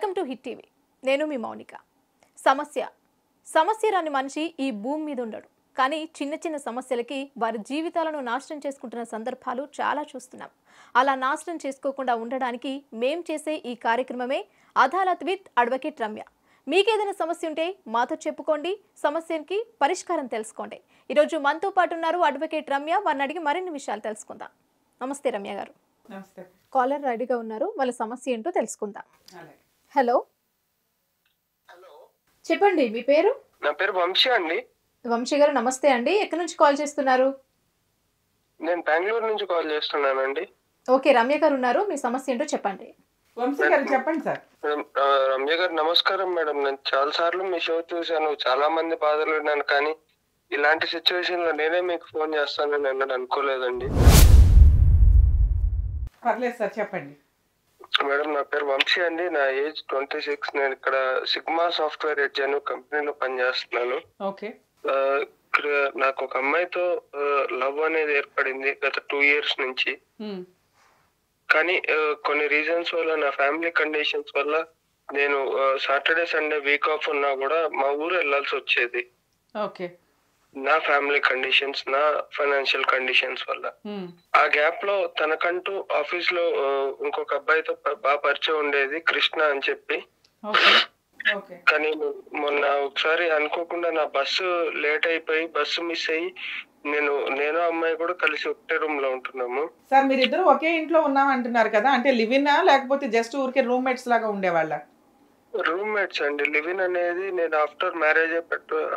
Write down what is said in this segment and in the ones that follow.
Welcome to hit TV. నేను మీ మౌనిక. సమస్య రాని మనిషి ఈ భూమి మీద ఉండడు. కానీ చిన్న చిన్న సమస్యలకి వారి జీవితాలను నాశనం చేసుకుంటున్న సందర్భాలు చాలా చూస్తున్నాం. అలా నాశనం చేసుకోకుండా ఉండడానికి మేం చేసే ఈ కార్యక్రమమే అదాలత్ విత్ అడ్వకేట్ రమ్య. మీకేదైనా సమస్య ఉంటే మాతో చెప్పుకోండి, సమస్యకి పరిష్కారం తెలుసుకోండి. ఈరోజు మనతో పాటు ఉన్నారు అడ్వకేట్ రమ్య. వారిని అడిగి మరిన్ని విషయాలు తెలుసుకుందాం. నమస్తే రమ్య గారు. నమస్తే. కాలర్ రెడీగా ఉన్నారు, వాళ్ళ సమస్య ఏంటో తెలుసుకుందాం. హలో చెప్పండి, మీ పేరు? నా పేరు వంశీ అండి. వంశీ గారు నమస్తే అండి. ఎక్కడి నుంచి కాల్ చేస్తున్నారు? నేను బెంగళూరు నుంచి కాల్ చేస్తున్నానండి. ఓకే, రమ్య గారు ఉన్నారు, మీ సమస్య ఏంటో చెప్పండి. వంశీ గారు చెప్పండి సార్. రమ్య గారు నమస్కారం మేడం. నేను చాలా సార్లు మీ షో చూశాను, చాలా మంది బాధలు విన్నాను, కానీ ఇలాంటి సిచ్యువేషన్ లో నేనే మీకు ఫోన్ చేస్తానని అన్నది అనుకోలేదండి. పర్లేదు సార్, చెప్పండి. మేడం నా పేరు వంశీ అండి. నా ఏజ్ 26. నేను ఇక్కడ సిగ్మా సాఫ్ట్వేర్ ఎడ్జ్ అనే కంపెనీలో పనిచేస్తున్నాను. ఓకే. ఇక్కడ నాకు ఒక అమ్మాయితో లవ్ అనేది ఏర్పడింది గత 2 years నుంచి. కానీ కొన్ని రీజన్స్ వల్ల, నా ఫ్యామిలీ కండిషన్స్ వల్ల నేను సాటర్డే సండే వీక్ ఆఫ్ ఉన్నా కూడా మా ఊరు వెళ్ళాల్సి వచ్చేది. ఓకే. నా ఫ్యామిలీ కండిషన్స్, నా ఫైనాన్షియల్ కండిషన్స్ వల్ల. ఆ గ్యాప్ లో తనకంటూ ఆఫీస్ లో ఇంకొక అబ్బాయితో బాగా పరిచయం ఉండేది, కృష్ణ అని చెప్పి. కానీ మొన్న ఒకసారి అనుకోకుండా నా బస్సు లేట్ అయిపోయి బస్సు మిస్ అయ్యి నేను అమ్మాయి కూడా కలిసి ఒకటే రూమ్ లో ఉంటున్నాము. సార్ మీరిద్దరు ఒకే ఇంట్లో ఉన్నాం అంటున్నారు కదా, అంటే లివినా లేకపోతే జస్ట్ ఊరికే రూమ్మేట్స్ లాగా ఉండేవాళ్ళ? రూమ్మేట్స్ అండి. లివిన్ అనేది నేను ఆఫ్టర్ మ్యారేజ్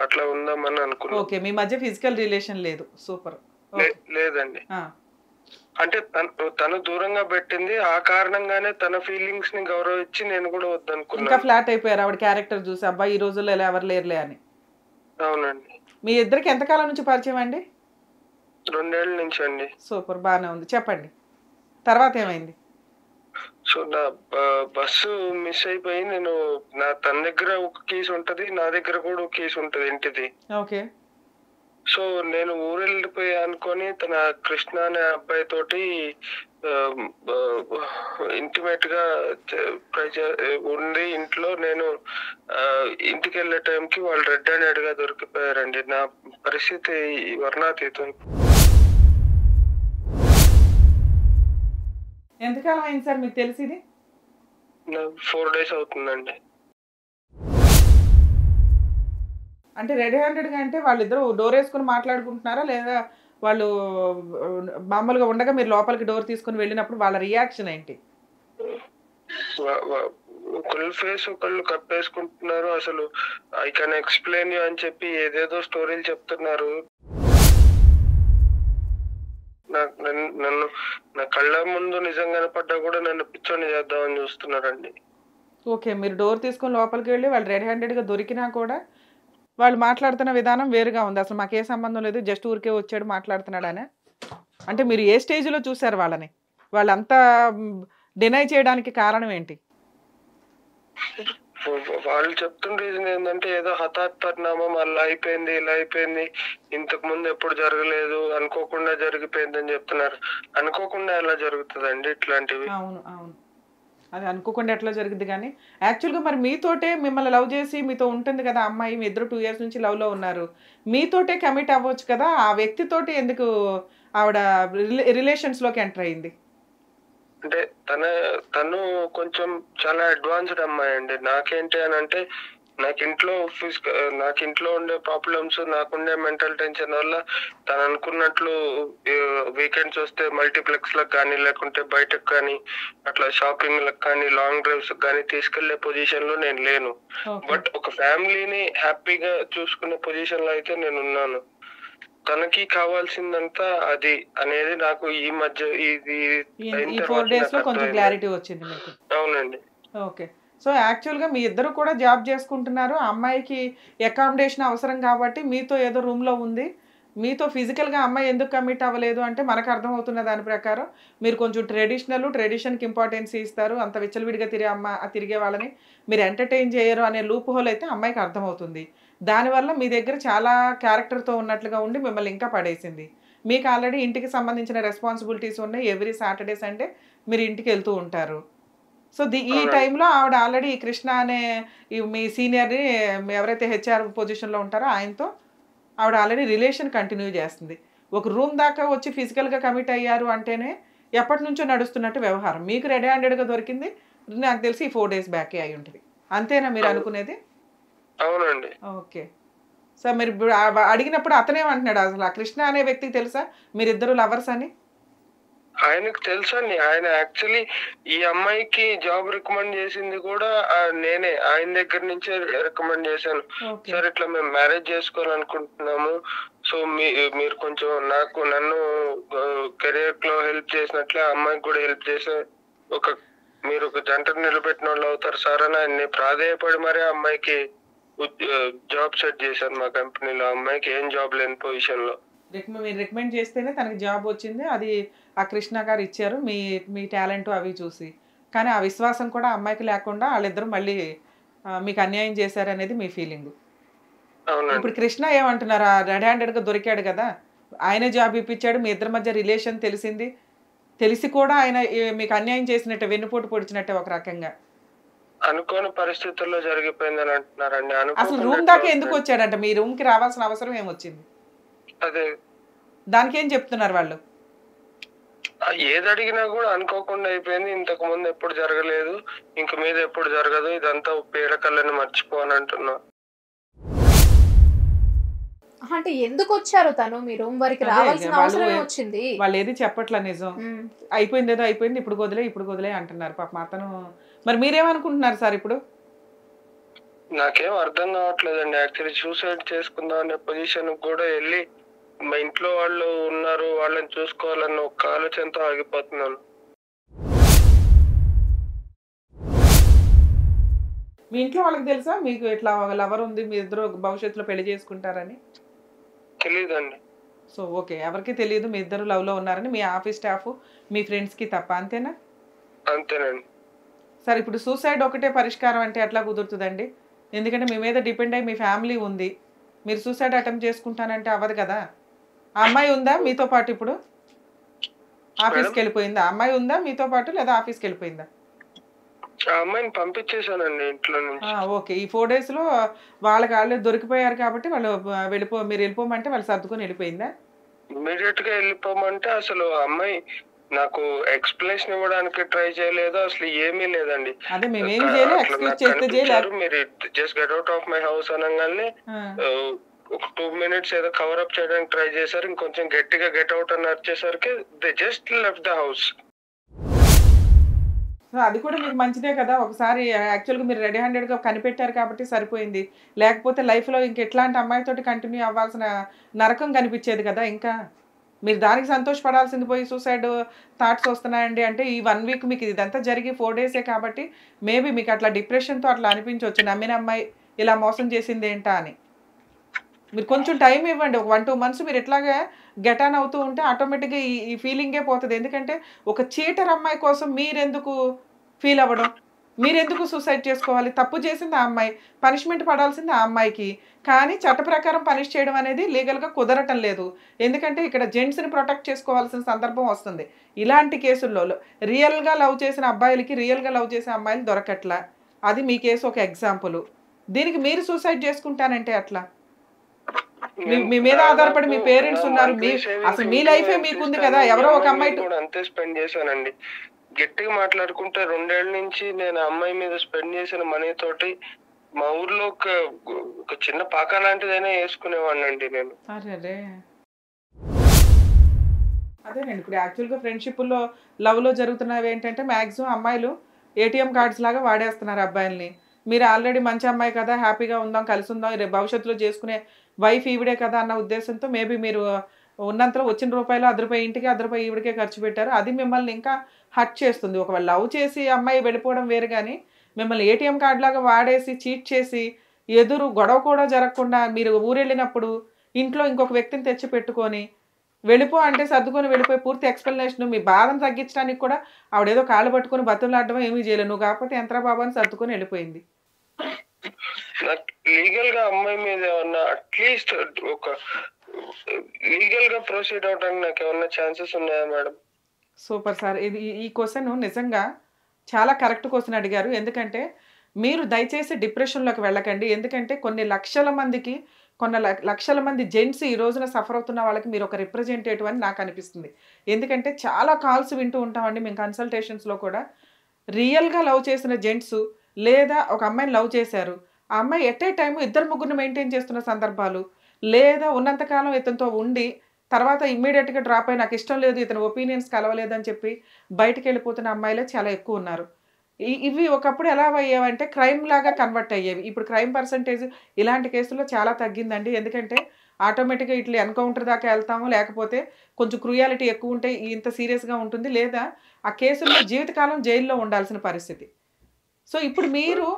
అట్లా ఉందామని అనుకున్నాను. ఓకే, మీ మధ్య ఫిజికల్ రిలేషన్ లేదు. సూపర్. లేదండి. అంటే తను దూరంగా పెట్టింది, ఆ కారణంగానే తన ఫీలింగ్స్ ని గౌరవించి నేను కూడా వద్దనుకున్నాను. ఇంకా ఫ్లాట్ అయిపోయారు ఆవిడ క్యారెక్టర్ చూసి, అబ్బాయి ఈ రోజుల్లో ఇలా ఎవరు లేరులే అని. అవునండి. మీ ఇద్దరికి ఎంతకాలం నుంచి పరిచయం అండి? 2 ఏళ్ల నుంచి అండి. సూపర్, బాగానే ఉంది. చెప్పండి తర్వాత ఏమైంది? సో నా బస్సు మిస్ అయిపోయి తన దగ్గర ఒక కేసు ఉంటది, నా దగ్గర కూడా ఒక కేసు ఉంటది ఇంటిది. ఓకే. సో నేను ఊరు వెళ్ళిపోయి అనుకొని తన కృష్ణ అనే అబ్బాయి తోటి ఇంటిమేట్ గా ఉండి ఇంట్లో నేను ఇంటికి వెళ్ళే టైంకి వాళ్ళు రెడ్ హ్యాండెడ్ గా దొరికిపోయారండి. నా పరిస్థితి వర్ణాతీతం. ఎంతకాలం అయింది సార్ మీకు తెలిసింది? 4 days అవుతుందండి. అంటే రెడ్ హ్యాండెడ్గా అంటే వాళ్ళిద్దరు డోర్ వేసుకుని మాట్లాడుకుంటున్నారా, లేదా వాళ్ళు మామూలుగా ఉండగా మీరు లోపలికి డోర్ తీసుకుని వెళ్ళినప్పుడు వాళ్ళ రియాక్షన్ ఏంటి? ఒకళ్ళు ఫేస్ ఒకళ్ళు కప్పేసుకుంటున్నారు. అసలు ఐ కెన్ ఎక్స్ప్లెయిన్ యూ అని చెప్పి ఏదేదో స్టోరీలు చెప్తున్నారు. నన్ను నా కళ్ళ ముందు నిజంగా కనపడ్డా కూడా నన్ను పిచ్చోని చేద్దామని చూస్తున్నారండి. ఓకే, మీరు డోర్ తీసుకుని లోపలికి వెళ్ళి వాళ్ళు రెడ్ హ్యాండెడ్గా దొరికినా కూడా వాళ్ళు మాట్లాడుతున్న విధానం వేరుగా ఉంది. అసలు మాకే సంబంధం లేదు, జస్ట్ ఊరికే వచ్చాడు మాట్లాడుతున్నాడనే. అంటే మీరు ఏ స్టేజ్లో చూసారు వాళ్ళని? వాళ్ళంతా డినై చేయడానికి కారణం ఏంటి? వాళ్ళు చెప్తున్న రీజన్ ఏంటంటే ఏదో హఠాత్ పరిణామం, అలా అయిపోయింది, ఇలా అయిపోయింది, ఇంతకు ముందు ఎప్పుడు జరగలేదు, అనుకోకుండా జరిగిపోయింది అని చెప్తున్నారు. అనుకోకుండా ఎలా జరుగుతుందండి ఇట్లాంటివి? అవును అవును, అది అనుకోకుండా ఎట్లా జరిగింది. కానీ యాక్చువల్గా మరి మీతోటే మిమ్మల్ని లవ్ చేసి మీతో ఉంటుంది కదా అమ్మాయి, మీ ఇద్దరు 2 years నుంచి లవ్లో ఉన్నారు, మీతోటే కమిట్ అవ్వచ్చు కదా. ఆ వ్యక్తితోటి ఎందుకు ఆవిడ రిలేషన్స్లోకి ఎంటర్ అయింది? అంటే తను కొంచెం చాలా అడ్వాన్స్డ్ అమ్మాయి అండి. నాకేంటి అని అంటే నాకు ఇంట్లో ఉండే ప్రాబ్లమ్స్, నాకుండే మెంటల్ టెన్షన్ వల్ల తను అనుకున్నట్లు వీకెండ్స్ వస్తే మల్టీప్లెక్స్ లకు కానీ, లేకుంటే బయటకు కానీ, అట్లా షాపింగ్ లకు కానీ, లాంగ్ డ్రైవ్స్ కానీ తీసుకెళ్లే పొజిషన్ లో నేను లేను. బట్ ఒక ఫ్యామిలీని హ్యాపీగా చూసుకునే పొజిషన్ లో అయితే నేను ఉన్నాను. తనకి కావాల్సిందంతా అది అనేది నాకు ఈ మధ్య ఈ 4 days లో కొంచెం క్లారిటీ వచ్చింది మీకు. అవునండి. ఓకే. సో యాక్చువల్గా మీ ఇద్దరు కూడా జాబ్ చేసుకుంటున్నారు, అమ్మాయికి అకామిడేషన్ అవసరం కాబట్టి మీతో ఏదో రూమ్లో ఉంది. మీతో ఫిజికల్గా అమ్మాయి ఎందుకు కమిట్ అవ్వలేదు అంటే మనకు అర్థమవుతున్న దాని ప్రకారం మీరు కొంచెం ట్రెడిషన్కి ఇంపార్టెన్స్ ఇస్తారు, అంత విచ్చలవిడిగా తిరిగే వాళ్ళని మీరు ఎంటర్టైన్ చేయరు అనే లూప్ హోల్ అయితే అమ్మాయికి అర్థమవుతుంది. దానివల్ల మీ దగ్గర చాలా క్యారెక్టర్తో ఉన్నట్లుగా ఉండి మిమ్మల్ని ఇంకా పడేసింది. మీకు ఆల్రెడీ ఇంటికి సంబంధించిన రెస్పాన్సిబిలిటీస్ ఉన్నాయి, ఎవ్రీ సాటర్డే సండే మీరు ఇంటికి వెళ్తూ ఉంటారు. సో ఈ టైంలో ఆవిడ ఆల్రెడీ కృష్ణ అనే మీ సీనియర్ని ఎవరైతే హెచ్ఆర్ పొజిషన్లో ఉంటారో ఆయనతో ఆవిడ ఆల్రెడీ రిలేషన్ కంటిన్యూ చేస్తుంది. ఒక రూమ్ దాకా వచ్చి ఫిజికల్గా కమిట్ అయ్యారు అంటేనే ఎప్పటి నుంచో నడుస్తున్నట్టు వ్యవహారం. మీకు రెడీ హ్యాండెడ్గా దొరికింది నాకు తెలిసి 4 days బ్యాకే అయి ఉంటుంది. అంతేనా మీరు అనుకునేది? అవునండి. ఓకే. సో మీరు అడిగినప్పుడు అతనేమంటున్నాడు, అసలు ఆ కృష్ణ అనే వ్యక్తికి తెలుసా మీరిద్దరు లవర్స్ అని? ఆయనకు తెలుసండి. ఆయన యాక్చువల్లీ ఈ అమ్మాయికి జాబ్ రికమెండ్ చేసింది కూడా నేనే. ఆయన దగ్గర నుంచే రికమెండ్ చేశాను. సార్ ఇట్లా మేము మ్యారేజ్ చేసుకోవాలనుకుంటున్నాము, సో మీరు కొంచెం నన్ను కెరియర్ లో హెల్ప్ చేసినట్లే అమ్మాయికి కూడా హెల్ప్ చేసే మీరు ఒక జంటను నిలబెట్టిన వాళ్ళు అవుతారు సార్ అని ఆయన్ని ప్రాధేయపడి మరీ అమ్మాయికి జాబ్ సెట్ చేశాను మా కంపెనీలో. అమ్మాయికి ఏం జాబ్ లేని పొజిషన్ లో మీరు రికమెండ్ చేస్తేనే తనకి జాబ్ వచ్చింది. అది ఆ కృష్ణ గారు ఇచ్చారు మీ టాలెంట్ అవి చూసి. కానీ ఆ విశ్వాసం కూడా అమ్మాయికి లేకుండా వాళ్ళిద్దరూ మళ్ళీ మీకు అన్యాయం చేశారు అనేది మీ ఫీలింగ్. ఇప్పుడు కృష్ణ ఏమంటున్నారు, రెడ్ హ్యాండెడ్గా దొరికాడు కదా, ఆయనే జాబ్ ఇప్పించాడు, మీ ఇద్దరి మధ్య రిలేషన్ తెలిసింది, తెలిసి కూడా ఆయన మీకు అన్యాయం చేసినట్టే, వెన్నుపోటు పొడిచినట్టే ఒక రకంగా. అనుకోని పరిస్థితుల్లో జరిగిపోయిందని అంటున్నారండి. అసలు రూమ్ దాకా ఎందుకు వచ్చాడంట? మీ రూమ్ కి రావాల్సిన అవసరం ఏమొచ్చింది? అదే దానికి ఏం చెప్తున్నారు వాళ్ళు? ఏది అడిగినా కూడా అనుకోకుండా అయిపోయింది, ఇంతకు ముందు ఎప్పుడు జరగలేదు, ఇంక మీద ఎప్పుడు జరగదు, ఇదంతా పేరకల్లని మర్చిపోని అంటున్నా. అంటే ఎందుకు వచ్చారు తను మీ రూమ్ వరకు రావాల్సిన అవసరం వచ్చింది? వాళ్ళు ఏది చెప్పట్లా నిజం. అయిపోయింది ఏదో అయిపోయింది, ఇప్పుడు వదిలే అంటున్నారు పాపం అతను. మరి మీరేమనుకుంటున్నారు సార్ ఇప్పుడు? నాకేం అర్థం కావట్లేదండి. యాక్చువల్లీ సూసైడ్ చేసుకుందాం అనే పొజిషన్ కూడా వెళ్ళి మా ఇంట్లో వాళ్ళు ఉన్నారు, వాళ్ళని చూసుకోవాలన్న ఒక ఆలోచనతో ఆగిపోతున్నాను. మీ ఇంట్లో వాళ్ళకి తెలుసా మీకు ఇట్లా లవర్ ఉంది, మీ ఇద్దరు భవిష్యత్తులో పెళ్లి చేసుకుంటారని? తెలీదండి. సో ఓకే, ఎవరికి తెలియదు మీ ఇద్దరు లవ్ లో ఉన్నారని, మీ ఆఫీస్ స్టాఫ్ మీ ఫ్రెండ్స్ కి తప్ప, అంతేనా? అంతేనండి. సార్ ఇప్పుడు సూసైడ్ ఒకటే పరిష్కారం అంటే ఎట్లా కుదురుతుందండి? ఎందుకంటే మీ మీద డిపెండ్ అయ్యి మీ ఫ్యామిలీ ఉంది, మీరు సూసైడ్ అటెంప్ట్ చేసుకుంటానంటే అవ్వదు కదా. ఆ అమ్మాయి ఉందా మీతో పాటు? ఇప్పుడు ఆఫీస్కి వెళ్ళిపోయిందా? అమ్మాయి ఉందా మీతో పాటు లేదా ఆఫీస్కి వెళ్ళిపోయిందా? అమ్మాయిని పంపించేశానండి ఇంట్లో నుంచి. ఓకే, ఈ 4 days లో వాళ్ళకి వాళ్ళు దొరికిపోయారు కాబట్టి వాళ్ళు మీరు వెళ్ళిపోమంటే వాళ్ళు సర్దుకొని వెళ్ళిపోయిందా? ఇమీడియట్ గా వెళ్ళిపోమంటే అసలు అమ్మాయి నాకు ఎక్స్ప్లెనేషన్ ఇవ్వడానికి ట్రై చేయలేదు, అసలు ఏమీ లేదండి. అదే మేమేం చేయలేదు, ఎక్స్క్యూజ్ చేస్తే చేయలేదు. మీరు just get out of my house అనగానే ఒక 2 minutes ఏదో కవర్ అప్ చేయడానికి ట్రై చేశారు. ఇంకొంచెం గట్టిగా గెట్ అవుట్ అని వచ్చేసరికి they just left the house. అది కూడా మీకు మంచిదే కదా. ఒకసారి యాక్చువల్గా మీరు రెడీ హ్యాండెడ్గా కనిపెట్టారు కాబట్టి సరిపోయింది. లేకపోతే లైఫ్లో ఇంకెట్లాంటి అమ్మాయితోటి కంటిన్యూ అవ్వాల్సిన నరకం కనిపించేది కదా. ఇంకా మీరు దానికి సంతోషపడాల్సింది పోయి సూసైడ్ థాట్స్ వస్తున్నాయండి అంటే ఈ 1 week మీకు ఇదంతా జరిగి 4 days కాబట్టి మేబీ మీకు అట్లా డిప్రెషన్తో అట్లా అనిపించవచ్చు, నమ్మిన అమ్మాయి ఇలా మోసం చేసింది ఏంటా అని. మీరు కొంచెం టైం ఇవ్వండి, ఒక 1-2 months మీరు ఎట్లాగా గెట్ ఆన్ అవుతూ ఉంటే ఆటోమేటిక్గా ఈ ఫీలింగే పోతుంది. ఎందుకంటే ఒక చీటర్ అమ్మాయి కోసం మీరెందుకు ఫీల్ అవ్వడం, మీరెందుకు సూసైడ్ చేసుకోవాలి? తప్పు చేసింది ఆ అమ్మాయి, పనిష్మెంట్ పడాల్సింది ఆ అమ్మాయికి. కానీ చట్ట ప్రకారం పనిష్ చేయడం అనేది లీగల్గా కుదరటం లేదు. ఎందుకంటే ఇక్కడ జెంట్స్ని ప్రొటెక్ట్ చేసుకోవాల్సిన సందర్భం వస్తుంది. ఇలాంటి కేసుల్లో రియల్గా లవ్ చేసిన అబ్బాయిలకి రియల్గా లవ్ చేసే అమ్మాయిలు దొరకట్లా. అది మీ కేసు ఒక ఎగ్జాంపుల్. దీనికి మీరు సూసైడ్ చేసుకుంటానంటే అట్లా మీ మీద ఆధారపడి మీ పేరెంట్స్ ఉన్నారు, అసలు మీ లైఫే మీకుంది కదా. ఎవరో ఒక అమ్మాయి అంతే స్పెండ్ చేశానండి. గట్టిగా మాట్లాడుకుంటే 2 ఏళ్ల నుంచి నేను అమ్మాయి మీద స్పెండ్ చేసిన మనీ తోటి మా ఊర్లో ఒక చిన్న పాక లాంటిదైనా వేసుకునేవాడిని అండి నేను. అదేనండి ఇప్పుడు యాక్చువల్గా ఫ్రెండ్షిప్లో లవ్లో జరుగుతున్నవి ఏంటంటే మ్యాక్సిమం అమ్మాయిలు ATM కార్డ్స్ లాగా వాడేస్తున్నారు అబ్బాయిల్ని. మీరు ఆల్రెడీ మంచి అమ్మాయి కదా, హ్యాపీగా ఉందాం, కలిసి ఉందాం, రేపు భవిష్యత్తులో చేసుకునే వైఫ్ ఈవిడే కదా అన్న ఉద్దేశంతో మేబీ మీరు ఉన్నంతలో వచ్చిన రూపాయలు ₹10 ఇంటికి ₹10 ఈవిడికే ఖర్చు పెట్టారు. అది మిమ్మల్ని ఇంకా హర్ట్ చేస్తుంది. ఒకవేళ లవ్ చేసి అమ్మాయి వెళ్ళిపోవడం వేరు, కానీ మిమ్మల్ని ATM కార్డ్ లాగా వాడేసి చీట్ చేసి ఎదురు గొడవ కూడా జరగకుండా మీరు ఊరెళ్ళినప్పుడు ఇంట్లో ఇంకొక వ్యక్తిని తెచ్చి పెట్టుకొని వెళ్ళిపో అంటే సర్దుకొని వెళ్ళిపోయి పూర్తి ఎక్స్ప్లెనేషన్ మీ బాధను తగ్గించడానికి కూడా ఆవిడేదో కాళ్ళు పట్టుకొని బతులాడడం ఏమీ చేయలేదు. నువ్వు కాకపోతే ఎంతరా బాబు అని సర్దుకొని వెళ్ళిపోయింది. లీగల్ గా అమ్మాయి మీద ఏమన్నా అట్లీస్ట్ ఒక లీగల్ గా ప్రొసీడ్ అవడానికి నాకు ఏమన్నా ఛాన్సెస్ ఉన్నాయా మేడం? సూపర్ సార్, ఇది ఈ క్వశ్చన్ నిజంగా చాలా కరెక్ట్ క్వశ్చన్ అడిగారు. ఎందుకంటే మీరు దయచేసి డిప్రెషన్‌లోకి వెళ్ళకండి. ఎందుకంటే కొన్ని లక్షల మందికి లక్షల మంది జెంట్స్ ఈ రోజున సఫర్ అవుతున్న వాళ్ళకి మీరు ఒక రిప్రజెంటేటివ్ అని నాకు అనిపిస్తుంది. ఎందుకంటే చాలా కాల్స్ వింటూ ఉంటామండి మేము కన్సల్టేషన్స్‌లో కూడా. రియల్‌గా లవ్ చేసిన జెంట్స్ లేదా ఒక అమ్మాయిని లవ్ చేశారు. ఆ అమ్మాయి ఎట్ ఏ టైమ్ ఇద్దరు ముగ్గురిని మెయింటైన్ చేస్తున్న సందర్భాలు, లేదా ఉన్నంత కాలం ఇతనితో ఉండి తర్వాత ఇమ్మీడియేట్‌గా డ్రాప్ అయ్యి నాకు ఇష్టం లేదు, ఇతని ఒపీనియన్స్ కలవలేదని చెప్పి బయటికెళ్ళిపోతున్న అమ్మాయిలే చాలా ఎక్కువ ఉన్నారు. ఇవి ఒకప్పుడు ఎలా అయ్యేవంటే క్రైమ్ లాగా కన్వర్ట్ అయ్యేవి. ఇప్పుడు క్రైమ్ పర్సెంటేజ్ ఇలాంటి కేసుల్లో చాలా తగ్గిందండి. ఎందుకంటే ఆటోమేటిక్‌గా ఇట్లా ఎన్‌కౌంటర్ దాకా వెళ్తాము. లేకపోతే కొంచెం క్రూయాలిటీ ఎక్కువ ఉంటే ఇంత సీరియస్‌గా ఉంటుంది. లేదా ఆ కేసుల్లో జీవితకాలం జైల్లో ఉండాల్సిన పరిస్థితి. సో ఇప్పుడు మీరు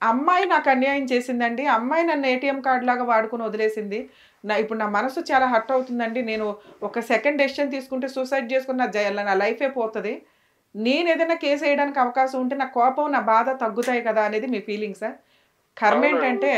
అమ్మాయి నాకు అన్యాయం చేసిందండి. అమ్మాయి నన్ను ఏటీఎం కార్డ్ లాగా వాడుకొని వదిలేసింది. ఇప్పుడు నా మనసు చాలా హర్ట్ అవుతుందండి. నేను ఒక సెకండ్ డెసిషన్ తీసుకుంటే సూసైడ్ చేసుకుని నా లైఫే పోతది. నేనేదైనా కేస్ ఎయడానికి అవకాశం ఉంటే నా కోపం, నా బాధ తగ్గుతాయి కదా అనేది మీ ఫీలింగ్సా? కర్మ ఏంటంటే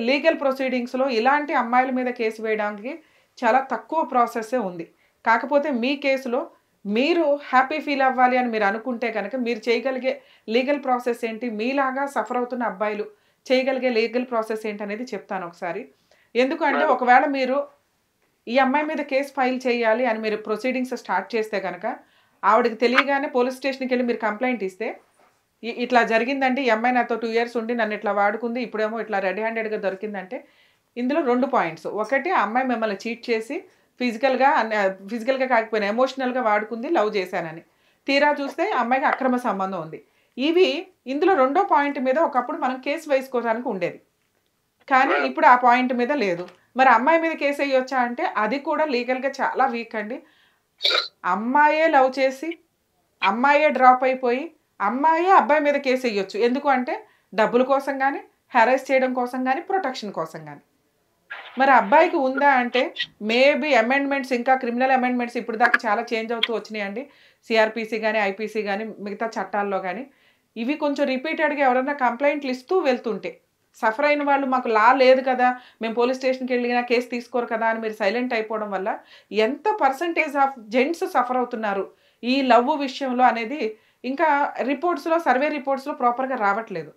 లీగల్ ప్రొసీడింగ్స్‌లో ఇలాంటి అమ్మాయిల మీద కేసు వేయడానికి చాలా తక్కువ ప్రాసెస్సే ఉంది. కాకపోతే మీ కేసులో మీరు హ్యాపీ ఫీల్ అవ్వాలి అని మీరు అనుకుంటే కనుక మీరు చేయగలిగే లీగల్ ప్రాసెస్ ఏంటి? మీలాగా సఫర్ అవుతున్న అబ్బాయిలు చేయగలిగే లీగల్ ప్రాసెస్ ఏంటనేది చెప్తాను ఒకసారి. ఎందుకంటే ఒకవేళ మీరు ఈ అమ్మాయి మీద కేస్ ఫైల్ చేయాలి అని మీరు ప్రొసీడింగ్స్ స్టార్ట్ చేస్తే గనక ఆవిడకి తెలియగానే పోలీస్ స్టేషన్‌కెళ్ళి మీరు కంప్లెయింట్ ఇస్తే ఇట్లా జరిగిందండి. ఈ అమ్మాయి నాతో 2 ఇయర్స్ ఉండి నన్ను ఇట్లా వాడుకుంది. ఇప్పుడేమో ఇట్లా రెడ్ హ్యాండెడ్‌గా దొరికిందంటే ఇందులో 2 పాయింట్స్. ఒకటి ఆ అమ్మాయి మిమ్మల్ని చీట్ చేసి ఫిజికల్‌గా కాకపోయినా ఎమోషనల్‌గా వాడుకుంది, లవ్ చేశానని. తీరా చూస్తే అమ్మాయికి అక్రమ సంబంధం ఉంది. ఇందులో రెండో పాయింట్ మీద ఒకప్పుడు మనం కేసు వేసుకోవడానికి ఉండేది. కానీ ఇప్పుడు ఆ పాయింట్ మీద లేదు. మరి అమ్మాయి మీద కేసు వేయొచ్చా అంటే అది కూడా లీగల్‌గా చాలా వీక్ అండి. అమ్మాయే లవ్ చేసి, అమ్మాయే డ్రాప్ అయిపోయి, అమ్మాయే అబ్బాయి మీద కేసు వేయొచ్చు. ఎందుకు అంటే డబ్బుల కోసం గానీ, హెరాస్ చేయడం కోసం గానీ, ప్రొటెక్షన్ కోసం గానీ. మరి అబ్బాయికి ఉందా అంటే మేబీ అమెండ్మెంట్స్ ఇంకా క్రిమినల్ అమెండ్మెంట్స్ ఇప్పుడు దాకా చాలా చేంజ్ అవుతూ వచ్చినాయండి. సిఆర్‌పిసి గానీ, ఐపీసీ గానీ, మిగతా చట్టాల్లో గానీ. ఇవి కొంచెం రిపీటెడ్‌గా ఎవరైనా కంప్లెయింట్లు ఇస్తూ వెళ్తుంటే సఫర్ అయిన వాళ్ళు మాకు లా లేదు కదా, మేము పోలీస్ స్టేషన్‌కి వెళ్ళినా కేసు తీసుకోరు కదా అని మీరు సైలెంట్ అయిపోవడం వల్ల ఎంత పర్సెంటేజ్ ఆఫ్ జెంట్స్ సఫర్ అవుతున్నారు ఈ లవ్ విషయంలో అనేది ఇంకా సర్వే రిపోర్ట్స్‌లో ప్రాపర్‌గా రావట్లేదు.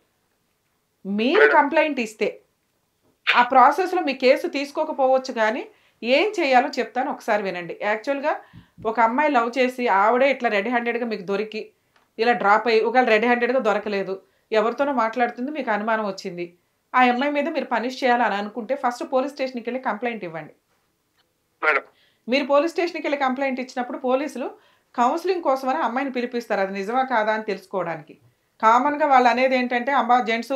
మీరు కంప్లెయింట్ ఇస్తే ఆ ప్రాసెస్‌లో మీ కేసు తీసుకోకపోవచ్చు కానీ ఏం చేయాలో చెప్తాను ఒకసారి వినండి. యాక్చువల్‌గా ఒక అమ్మాయి లవ్ చేసి ఆవిడే ఇట్లా రెడ్ హ్యాండెడ్‌గా మీకు దొరికి ఇలా డ్రాప్ అయ్యి ఒకవేళ రెడ్ హ్యాండెడ్‌గా దొరకలేదు, ఎవరితోనో మాట్లాడుతుంది, మీకు అనుమానం వచ్చింది. ఆ అమ్మాయి మీద మీరు పనిష్ చేయాలని అనుకుంటే ఫస్ట్ పోలీస్ స్టేషన్‌కి వెళ్ళి కంప్లెయింట్ ఇవ్వండి. మీరు పోలీస్ స్టేషన్‌కి వెళ్ళి కంప్లెయింట్ ఇచ్చినప్పుడు పోలీసులు కౌన్సిలింగ్ కోసమని అమ్మాయిని పిలిపిస్తారు. అది నిజమా కాదా అని తెలుసుకోవడానికి. కామన్‌గా వాళ్ళు అనేది ఏంటంటే అమ్మా జెంట్స్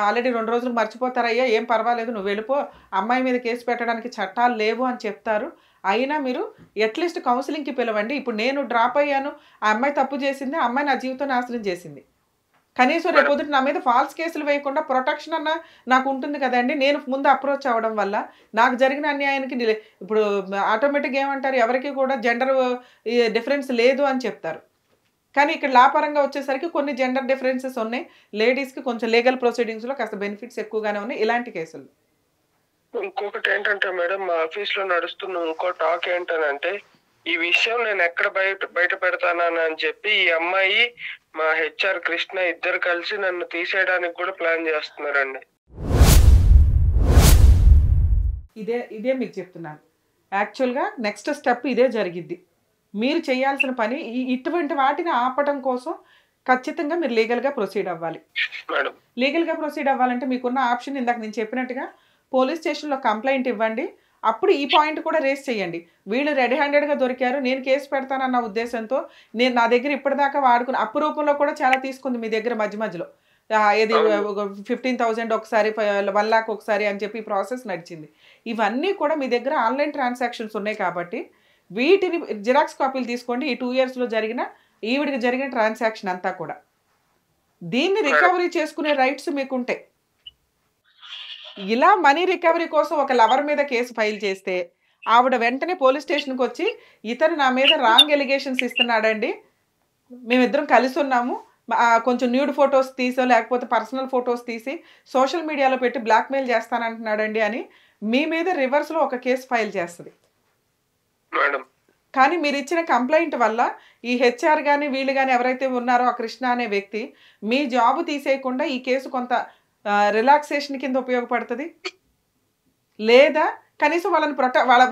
ఆల్రెడీ 2 రోజులకు మర్చిపోతారయ్యా, ఏం పర్వాలేదు నువ్వు వెళ్ళిపో, అమ్మాయి మీద కేసు పెట్టడానికి చట్టాలు లేవు అని చెప్తారు. అయినా మీరు అట్లీస్ట్ కౌన్సిలింగ్‌కి పిలవండి. ఇప్పుడు నేను డ్రాప్ అయ్యాను, ఆ అమ్మాయి తప్పు చేసింది, ఆ అమ్మాయి నా జీవితం నాశనం చేసింది. కనీసం రేపొద్దుట నా మీద ఫాల్స్ కేసులు వేయకుండా ప్రొటెక్షన్ అన్న నాకు ఉంటుంది కదండి. నేను ముందు అప్రోచ్ అవ్వడం వల్ల నాకు జరిగిన అన్యాయానికి ఇప్పుడు ఆటోమేటిక్‌గా ఏమంటారు, ఎవరికి కూడా జెండర్ డిఫరెన్స్ లేదు అని చెప్తారు. కానీ ఇక్కడ లా పరంగా వచ్చేసరికి కొన్ని జెండర్ డిఫరెన్సెస్ ఉన్నాయి. లేడీస్‌కి కొంచెం లీగల్ ప్రొసీడింగ్స్‌లో కాస్త బెనిఫిట్స్ ఎక్కువగానే ఉన్నాయి ఇలాంటి కేసులు. ఇంకొకటి ఏంటంటే మేడం, మా ఆఫీస్‌లో నడుస్తున్న ఇంకో టాక్ ఏంటనంటే ఈ విషయం నేను ఎక్కడ బయట పెడతానని చెప్పి ఈ అమ్మాయి మా హెచ్ఆర్ కృష్ణ ఇద్దరు కలిసి నన్ను తీసేయడానికి కూడా ప్లాన్ చేస్తున్నారండి. ఇదే మీకు చెప్తున్నాను. యాక్చువల్‌గా నెక్స్ట్ స్టెప్ ఇదే జరిగిద్ది. మీరు చేయాల్సిన పని ఇటువంటి వాటిని ఆపడం కోసం ఖచ్చితంగా మీరు లీగల్‌గా ప్రొసీడ్ అవ్వాలి. మేడం లీగల్‌గా ప్రొసీడ్ అవ్వాలంటే మీకున్న ఆప్షన్ ఇందాక నేను చెప్పినట్టుగా పోలీస్ స్టేషన్‌లో కంప్లెయింట్ ఇవ్వండి. అప్పుడు ఈ పాయింట్ కూడా రేస్ చేయండి. వీళ్ళు రెడ్ హ్యాండెడ్‌గా దొరికారు, నేను కేసు పెడతానన్న ఉద్దేశంతో నా దగ్గర ఇప్పటిదాకా వాడుకున్న అప్పు రూపంలో కూడా చాలా తీసుకుంది మీ దగ్గర మధ్యలో. ఏది 15,000 ఒకసారి, 1,00,000 ఒకసారి అని చెప్పి ప్రాసెస్ నడిచింది. ఇవన్నీ కూడా మీ దగ్గర ఆన్లైన్ ట్రాన్సాక్షన్స్ ఉన్నాయి కాబట్టి వీటిని జిరాక్స్ కాపీలు తీసుకోండి. ఈ 2 ఇయర్స్‌లో ఈవిడికి జరిగిన ట్రాన్సాక్షన్ అంతా కూడా. దీన్ని రికవరీ చేసుకునే రైట్స్ మీకుంటాయి. ఇలా మనీ రికవరీ కోసం ఒక లవర్ మీద కేసు ఫైల్ చేస్తే ఆవిడ వెంటనే పోలీస్ స్టేషన్‌కి వచ్చి ఇతను నా మీద రాంగ్ ఎలిగేషన్స్ ఇస్తున్నాడండి, మేమిద్దరం కలిసి ఉన్నాము, కొంచెం న్యూడ్ ఫొటోస్ తీసో లేకపోతే పర్సనల్ ఫొటోస్ తీసి సోషల్ మీడియాలో పెట్టి బ్లాక్మెయిల్ చేస్తానంటున్నాడండి అని మీ మీద రివర్స్‌లో ఒక కేసు ఫైల్ చేస్తుంది. కానీ మీరు ఇచ్చిన కంప్లైంట్ వల్ల ఈ హెచ్ఆర్ కానీ వీళ్ళు కానీ ఎవరైతే ఉన్నారో ఆ కృష్ణ అనే వ్యక్తి మీ జాబ్ తీసేయకుండా ఈ కేసు కొంత రిలాక్సేషన్ కింద ఉపయోగపడుతుంది, లేదా కనీసం వాళ్ళని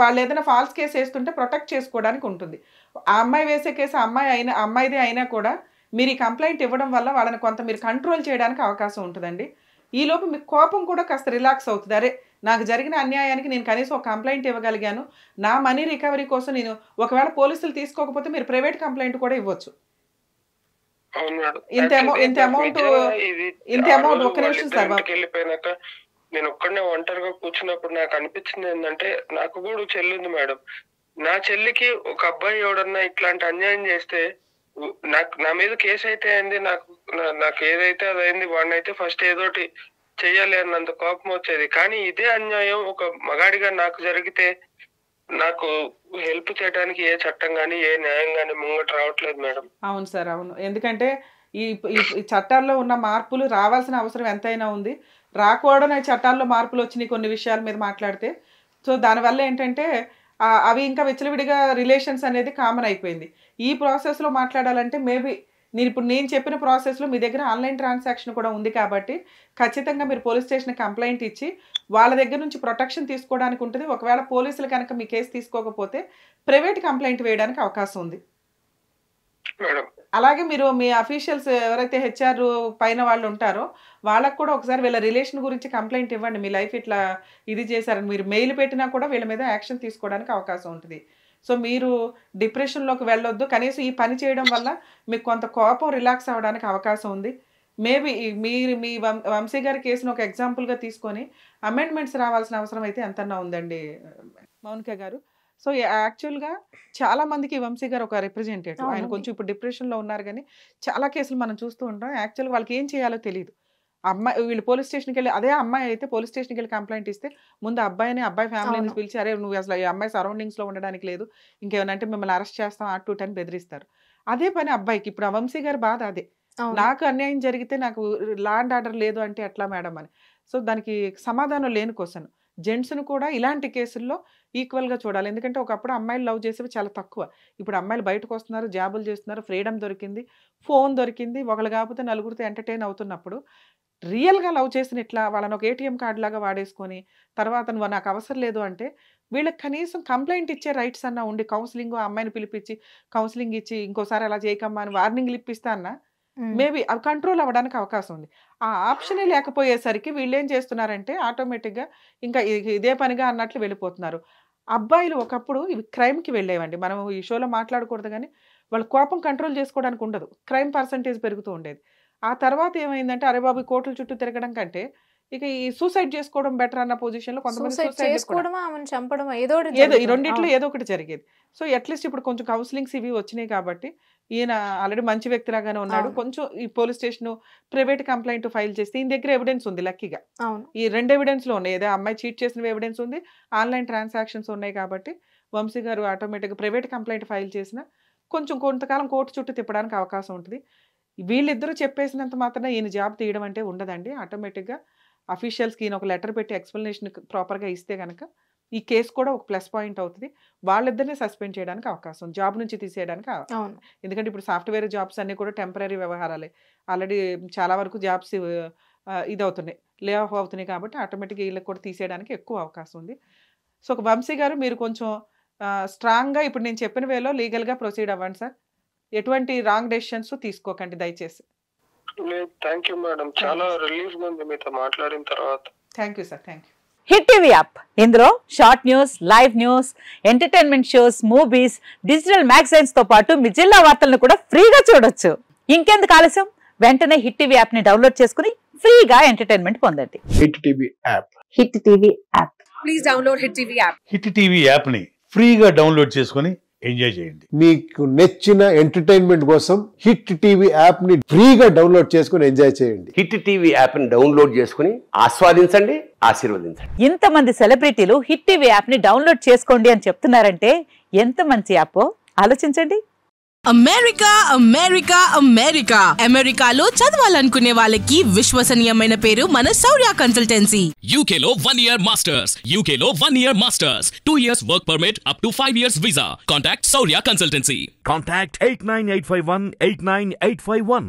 వాళ్ళు ఏదైనా ఫాల్స్ కేసు వేస్తుంటే ప్రొటెక్ట్ చేసుకోవడానికి ఉంటుంది. ఆ అమ్మాయి వేసే కేసు అమ్మాయిదే అయినా కూడా మీరు ఈ కంప్లైంట్ ఇవ్వడం వల్ల వాళ్ళని కొంత మీరు కంట్రోల్ చేయడానికి అవకాశం ఉంటుందండి. ఈలోపు మీకు కోపం కూడా కాస్త రిలాక్స్ అవుతుంది. అరే నాకు జరిగిన అన్యాయానికి నేను కనీసం ఒక కంప్లైంట్ ఇవ్వగలిగాను, నా మనీ రికవరీ కోసం నేను ఒకవేళ పోలీసులు తీసుకోకపోతే మీరు ప్రైవేట్ కంప్లైంట్ కూడా ఇవ్వచ్చు. ఇంత అమౌంట్ ఒక్క నిమిషం సార్ వెళ్ళిపోయినాక నేను ఒక్కడనే ఒంటరిగా కూర్చున్నప్పుడు నాకు అనిపించింది ఏంటంటే, నాకు కూడా చెల్లి ఉంది మేడం. నా చెల్లికి ఒక అబ్బాయి ఎవడన్నా ఇట్లాంటి అన్యాయం చేస్తే నా మీద కేసు అయితే అయింది, నాకు ఏదైతే అది అయింది, వాడినైతే ఫస్ట్ ఏదోటి చెయ్యాలి అన్నంత కోపం వచ్చేది. కానీ ఇదే అన్యాయం ఒక మగాడిగా నాకు జరిగితే నాకు హెల్ప్ చేయడానికి ఏ చట్టం కానీ ఏ న్యాయం కానీ ముంగట రావట్లేదు మేడం. అవును సార్, అవును. ఎందుకంటే ఈ చట్టాల్లో ఉన్న మార్పులు రావాల్సిన అవసరం ఎంతైనా ఉంది. రాకూడని చట్టాల్లో మార్పులు వచ్చినాయి కొన్ని విషయాల మీద మాట్లాడితే. సో దానివల్ల ఏంటంటే అవి ఇంకా విచ్చలవిడిగా రిలేషన్స్ అనేది కామన్ అయిపోయింది. ఈ ప్రాసెస్లో మాట్లాడాలంటే మేబీ నేను చెప్పిన ప్రాసెస్లో మీ దగ్గర ఆన్లైన్ ట్రాన్సాక్షన్ కూడా ఉంది కాబట్టి ఖచ్చితంగా మీరు పోలీస్ స్టేషన్ కంప్లైంట్ ఇచ్చి వాళ్ళ దగ్గర నుంచి ప్రొటెక్షన్ తీసుకోవడానికి ఉంటుంది. ఒకవేళ పోలీసులు కనుక మీ కేసు తీసుకోకపోతే ప్రైవేట్ కంప్లైంట్ వేయడానికి అవకాశం ఉంది. అలాగే మీరు మీ అఫీషియల్స్ ఎవరైతే హెచ్ఆర్ పైన వాళ్ళు ఉంటారో వాళ్ళకు కూడా ఒకసారి వీళ్ళ రిలేషన్ గురించి కంప్లైంట్ ఇవ్వండి. మీ లైఫ్ ఇట్లా ఇది చేశారని మీరు మెయిల్ పెట్టినా కూడా వీళ్ళ మీద యాక్షన్ తీసుకోవడానికి అవకాశం ఉంటుంది. సో మీరు డిప్రెషన్లోకి వెళ్ళొద్దు. కనీసం ఈ పని చేయడం వల్ల మీకు కొంత కోపం రిలాక్స్ అవ్వడానికి అవకాశం ఉంది. మేబీ మీరు మీ వంశీ గారి కేసును ఒక ఎగ్జాంపుల్గా తీసుకొని అమెండ్మెంట్స్ రావాల్సిన అవసరం అయితే ఎంతన్నా ఉందండి మౌనిక గారు. సో యాక్చువల్గా చాలా మందికి వంశీ గారు ఒక రిప్రజెంటేటివ్. ఆయన కొంచెం ఇప్పుడు డిప్రెషన్లో ఉన్నారు, కానీ చాలా కేసులు మనం చూస్తూ ఉంటాం. యాక్చువల్గా వాళ్ళకి ఏం చేయాలో తెలియదు. అమ్మాయి వీళ్ళు పోలీస్ స్టేషన్కి వెళ్ళి, అదే అమ్మాయి అయితే పోలీస్ స్టేషన్కి వెళ్ళి కంప్లైంట్ ఇస్తే ముందు అబ్బాయి ఫ్యామిలీని పిలిచి, అరే నువ్వు అసలు ఈ అమ్మాయి సరౌండింగ్స్లో ఉండడానికి లేదు, ఇంకేమనంటే మిమ్మల్ని అరెస్ట్ చేస్తాం 8 to 10 బెదిరిస్తారు. అదే పని అబ్బాయికి. ఇప్పుడు ఆ వంశీ గారి బాధ అదే, నాకు అన్యాయం జరిగితే నాకు లా అండ్ ఆర్డర్ లేదు అంటే ఎట్లా మేడం అని. సో దానికి సమాధానం లేని క్వశ్చన్. జెంట్స్ను కూడా ఇలాంటి కేసుల్లో ఈక్వల్గా చూడాలి. ఎందుకంటే ఒకప్పుడు అమ్మాయిలు లవ్ చేసేవి చాలా తక్కువ. ఇప్పుడు అమ్మాయిలు బయటకు వస్తున్నారు, జాబులు చేస్తున్నారు, ఫ్రీడమ్ దొరికింది, ఫోన్ దొరికింది, ఒకళ్ళు కాకపోతే నలుగురితో ఎంటర్టైన్ అవుతున్నప్పుడు రియల్గా లవ్ చేసిన ఇట్లా వాళ్ళని ఒక ఏటీఎం కార్డు లాగా వాడేసుకొని తర్వాత నువ్వు నాకు అవసరం లేదు అంటే వీళ్ళకి కనీసం కంప్లైంట్ ఇచ్చే రైట్స్ అన్నా ఉండి కౌన్సిలింగ్ అమ్మాయిని పిలిపించి కౌన్సిలింగ్ ఇచ్చి ఇంకోసారి అలా చేయకమ్మా అని వార్నింగ్లు ఇప్పిస్తా అన్నా మేబీ అవి కంట్రోల్ అవ్వడానికి అవకాశం ఉంది. ఆ ఆప్షనే లేకపోయేసరికి వీళ్ళు ఏం చేస్తున్నారంటే ఆటోమేటిక్గా ఇంకా ఇదే పనిగా అన్నట్లు వెళ్ళిపోతున్నారు. అబ్బాయిలు ఒకప్పుడు ఇవి క్రైమ్కి వెళ్ళేవండి. మనం ఈ షోలో మాట్లాడకూడదు, కానీ వాళ్ళ కోపం కంట్రోల్ చేసుకోవడానికి ఉండదు, క్రైమ్ పర్సంటేజ్ పెరుగుతూ ఉండేది. ఆ తర్వాత ఏమైందంటే అరే బాబు కోర్టుల చుట్టూ తిరగడం కంటే ఇక ఈ సూసైడ్ చేసుకోవడం బెటర్ అన్న పొజిషన్లో కొంతమంది ఈ రెండిట్లో ఏదో ఒకటి జరిగేది. సో అట్లీస్ట్ ఇప్పుడు కొంచెం కౌన్సిలింగ్స్ ఇవి వచ్చినాయి కాబట్టి ఈయన ఆల్రెడీ మంచి వ్యక్తిలాగానే ఉన్నాడు. కొంచెం ఈ police station private complaint file చేస్తే ఈయన దగ్గర ఎవిడెన్స్ ఉంది లక్కీగా. ఈ 2 ఎవిడెన్స్లో ఉన్నాయి, ఏదో అమ్మాయి చీట్ చేసిన ఎవిడెన్స్ ఉంది, ఆన్లైన్ ట్రాన్సాక్షన్స్ ఉన్నాయి. కాబట్టి వంశీ గారు ఆటోమేటిక్గా ప్రైవేట్ కంప్లైంట్ ఫైల్ చేసిన కొంచెం కొంతకాలం కోర్టు చుట్టూ తిప్పడానికి అవకాశం ఉంటుంది. వీళ్ళిద్దరూ చెప్పేసినంత మాత్రం ఈయన జాబ్ తీయడం అంటే ఉండదండి. ఆటోమేటిక్గా అఫీషియల్స్కి ఈయన ఒక లెటర్ పెట్టి ఎక్స్ప్లెనేషన్ ప్రాపర్గా ఇస్తే కనుక ఈ కేసు కూడా ఒక ప్లస్ పాయింట్ అవుతుంది. వాళ్ళిద్దరినే సస్పెండ్ చేయడానికి అవకాశం, జాబ్ నుంచి తీసేయడానికి. ఎందుకంటే ఇప్పుడు సాఫ్ట్వేర్ జాబ్స్ అన్నీ కూడా టెంపరీ వ్యవహారాలే. ఆల్రెడీ చాలా వరకు జాబ్స్ ఇది అవుతున్నాయి, లే ఆఫ్ అవుతున్నాయి. కాబట్టి ఆటోమేటిక్గా వీళ్ళకి కూడా తీసేయడానికి ఎక్కువ అవకాశం ఉంది. సో వంశీ గారు మీరు కొంచెం స్ట్రాంగ్గా ఇప్పుడు నేను చెప్పిన వేలో లీగల్గా ప్రొసీడ్ అవ్వండి సార్. ఎటువంటి రాంగ్ డెసిషన్స్ తీసుకోకండి దయచేసి. థ్యాంక్ యూ మేడం, చాలా రిలీఫ్ ఉంది మీతో మాట్లాడిన తర్వాత. Thank you sir, thank you. Hit TV app, ఇందులో short news, live news, entertainment shows, movies, digital magazines తో పాటు మీ జిల్లా వార్తలను కూడా ఫ్రీగా చూడొచ్చు. ఇంకెందుకు ఆలస్యం, వెంటనే హిట్ టీవీ యాప్ ని డౌన్లోడ్ చేసుకుని ఫ్రీగా ఎంటర్టైన్మెంట్ పొందండి. Hit TV app, hit TV app, please download hit TV app. Hit TV app ని ఫ్రీగా డౌన్లోడ్ చేసుకుని ఎంజాయ్ చేయండి. మీకు నచ్చిన ఎంటర్టైన్మెంట్ కోసం హిట్ టీవీ యాప్ ని ఫ్రీగా డౌన్లోడ్ చేసుకుని ఎంజాయ్ చేయండి. హిట్ టీవీ యాప్ ని డౌన్లోడ్ చేసుకుని ఆస్వాదించండి, ఆశీర్వదించండి. ఇంతమంది సెలబ్రిటీలు హిట్ టీవీ యాప్ ని డౌన్లోడ్ చేసుకోండి అని చెప్తున్నారంటే ఎంత మంచి యాప్ ఆలోచించండి. అమెరికా అమెరికా అమెరికా అమెరికాలో చదవాలనుకునే వాళ్ళకి విశ్వసనీయమైన పేరు మన శౌర్య కన్సల్టెన్సీ. UK లో 1 year masters, UK లో 1 year masters, 2 years work permit up to 5 years visa. Contact Shaurya Consultancy. Contact 89851 89851.